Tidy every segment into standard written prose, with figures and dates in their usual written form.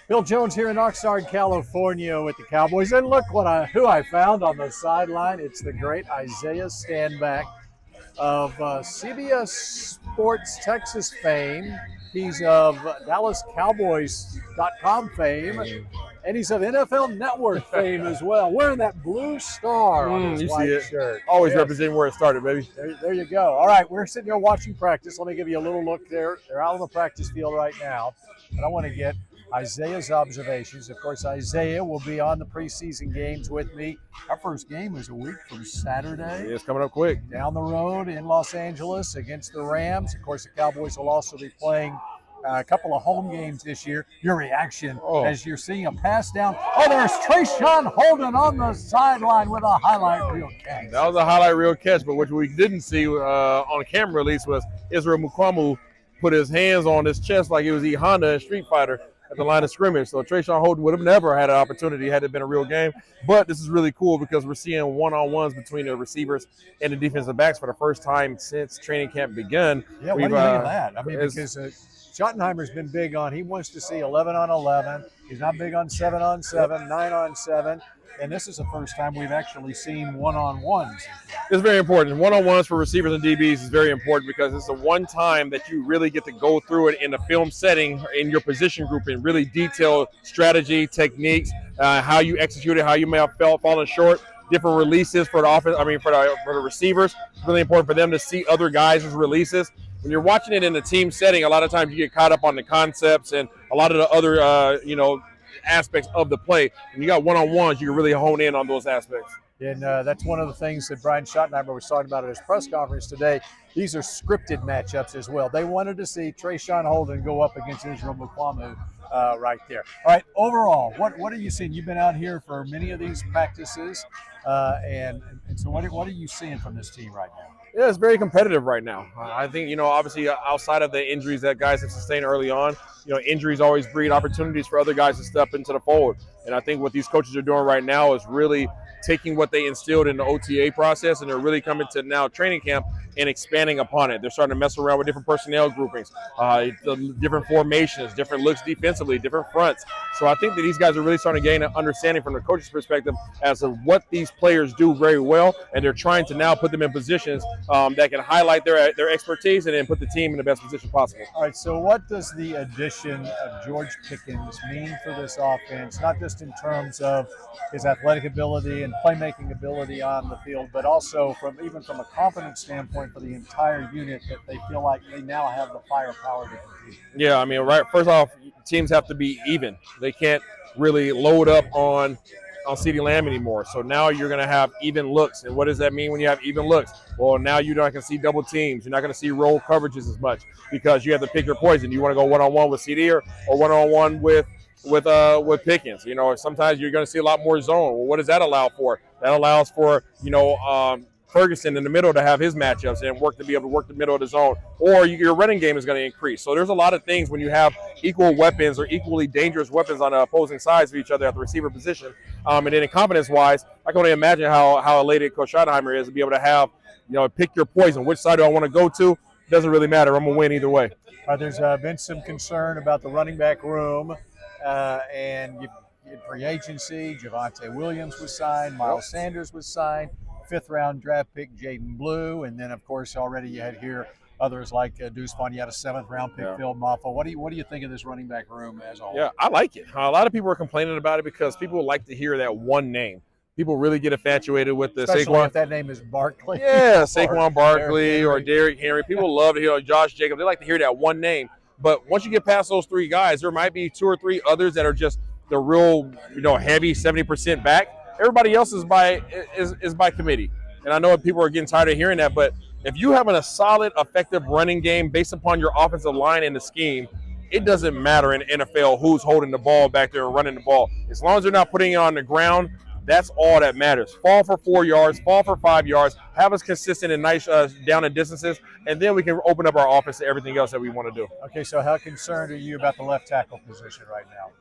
Bill Jones here in Oxnard, California with the Cowboys. And look who I found on the sideline. It's the great Isaiah Stanback of CBS Sports Texas fame. He's of DallasCowboys.com fame. And he's of NFL Network fame as well. Wearing that blue star on his white shirt. Always representing where it started, baby. There you go. All right, we're sitting here watching practice. Let me give you a little look there. They're out on the practice field right now. And I want to get Isaiah's observations. Of course, Isaiah will be on the preseason games with me. Our first game is a week from Saturday. Yeah, it's coming up quick. Down the road in Los Angeles against the Rams. Of course, the Cowboys will also be playing a couple of home games this year. Your reaction as you're seeing a pass down. Oh, there's Trayshawn Holden on the sideline with a highlight reel catch. That was a highlight reel catch, but what we didn't see on camera at least was Israel Mukuamu put his hands on his chest like he was E. Honda in Street Fighter at the line of scrimmage. So Trayshawn Holden would have never had an opportunity had it been a real game. But this is really cool because we're seeing one-on-ones between the receivers and the defensive backs for the first time since training camp begun. Yeah, what do you think of that? I mean, because Schottenheimer's been big on, he wants to see 11 on 11. He's not big on 7 on 7, 9 on 7. And this is the first time we've actually seen one-on-ones. It's very important. One-on-ones for receivers and DBs is very important because it's the one time that you really get to go through it in a film setting in your position group and really detail strategy, techniques, how you execute it, how you may have fallen short, different releases for the offense. For the receivers. It's really important for them to see other guys' releases. When you're watching it in a team setting, a lot of times you get caught up on the concepts and a lot of the other, aspects of the play. When you got one-on-ones, you can really hone in on those aspects. And that's one of the things that Brian Schottenheimer was talking about at his press conference today. These are scripted matchups as well. They wanted to see Trayshawn Holden go up against Israel Mukuamu right there. All right, overall, what are you seeing? You've been out here for many of these practices, and so what are you seeing from this team right now? Yeah, it's very competitive right now. I think, obviously outside of the injuries that guys have sustained early on, injuries always breed opportunities for other guys to step into the fold. And I think what these coaches are doing right now is really taking what they instilled in the OTA process, and they're really coming to now training camp and expanding upon it. They're starting to mess around with different personnel groupings, different formations, different looks defensively, different fronts. So I think that these guys are really starting to gain an understanding from the coach's perspective as to what these players do very well, and they're trying to now put them in positions that can highlight their expertise and then put the team in the best position possible. All right, so what does the addition of George Pickens mean for this offense, not just in terms of his athletic ability and playmaking ability on the field, but also from a confidence standpoint for the entire unit, that they feel like they now have the firepower to compete? Yeah, first off, teams have to be even. They can't really load up on CeeDee Lamb anymore. So now you're going to have even looks. And what does that mean when you have even looks? Well, now you're not going to see double teams. You're not going to see roll coverages as much because you have to pick your poison. Do you want to go one-on-one with CeeDee or one-on-one with Pickens? Sometimes you're going to see a lot more zone. Well, what does that allow for? That allows for, Ferguson in the middle to have his matchups and be able to work the middle of the zone, or your running game is going to increase. So there's a lot of things when you have equal weapons or equally dangerous weapons on the opposing sides of each other at the receiver position. And then in confidence-wise, I can only imagine how elated Coach Schottenheimer is to be able to have, pick your poison. Which side do I want to go to? Doesn't really matter. I'm going to win either way. There's been some concern about the running back room, and you had free agency. Javonte Williams was signed. Miles Sanders was signed. 5th-round draft pick Jaden Blue, and then of course already you had here others like Deuce Vaughn. You had a 7th-round pick, Phil Maffa. What do you think of this running back room as a whole? Yeah, I like it. A lot of people are complaining about it because people like to hear that one name. People really get infatuated with the Especially Saquon. If that name is Barkley. Yeah, Saquon Barkley or Derrick Henry. People love to hear Josh Jacobs. They like to hear that one name. But once you get past those 3 guys, there might be 2 or 3 others that are just the real, heavy 70% back. Everybody else is by committee. And I know people are getting tired of hearing that, but if you having a solid, effective running game based upon your offensive line and the scheme, it doesn't matter in the NFL who's holding the ball back there and running the ball. As long as they're not putting it on the ground, that's all that matters. Fall for 4 yards, fall for 5 yards, have us consistent and nice down and distances, and then we can open up our offense to everything else that we want to do. Okay, so how concerned are you about the left tackle position right now?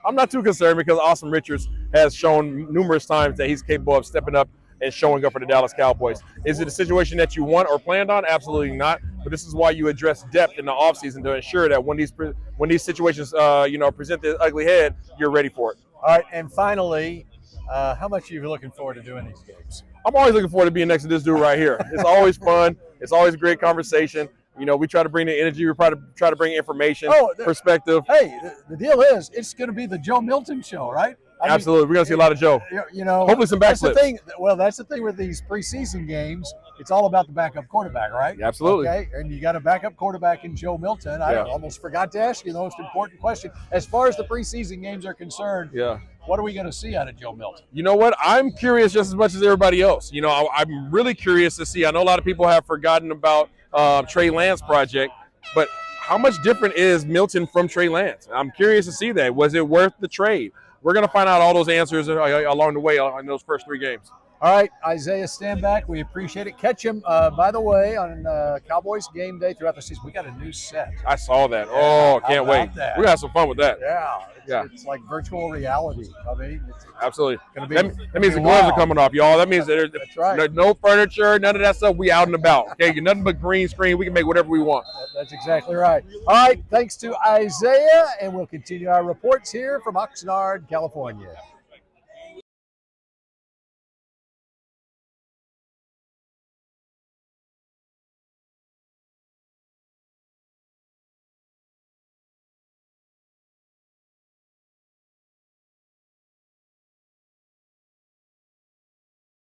I'm not too concerned because Austin Richards has shown numerous times that he's capable of stepping up and showing up for the Dallas Cowboys. Is it a situation that you want or planned on? Absolutely not. But this is why you address depth in the offseason to ensure that when these situations present this ugly head, you're ready for it. All right, and finally, how much are you looking forward to doing these games? I'm always looking forward to being next to this dude right here. It's always fun. It's always a great conversation. We try to bring the energy. We try to bring information, perspective. Hey, the deal is it's going to be the Joe Milton show, right? Absolutely. We're going to see a lot of Joe. Hopefully some backflips. That's the thing with these preseason games. It's all about the backup quarterback, right? Absolutely. Okay, and you got a backup quarterback in Joe Milton. I almost forgot to ask you the most important question. As far as the preseason games are concerned, what are we going to see out of Joe Milton? You know what? I'm curious just as much as everybody else. I'm really curious to see. I know a lot of people have forgotten about Trey Lance project, but how much different is Milton from Trey Lance? I'm curious to see that. Was it worth the trade? We're going to find out all those answers along the way in those first 3 games. All right, Isaiah Stanback, we appreciate it. Catch him, by the way, on Cowboys game day throughout the season. We got a new set. I saw that. Oh, can't wait. That? We're going to have some fun with that. Yeah. It's like virtual reality. I mean, it's absolutely. That means the gloves are coming off, y'all. That means there's no furniture, none of that stuff. We out and about. Okay, nothing but green screen. We can make whatever we want. That's exactly right. All right, thanks to Isaiah, and we'll continue our reports here from Oxnard, California.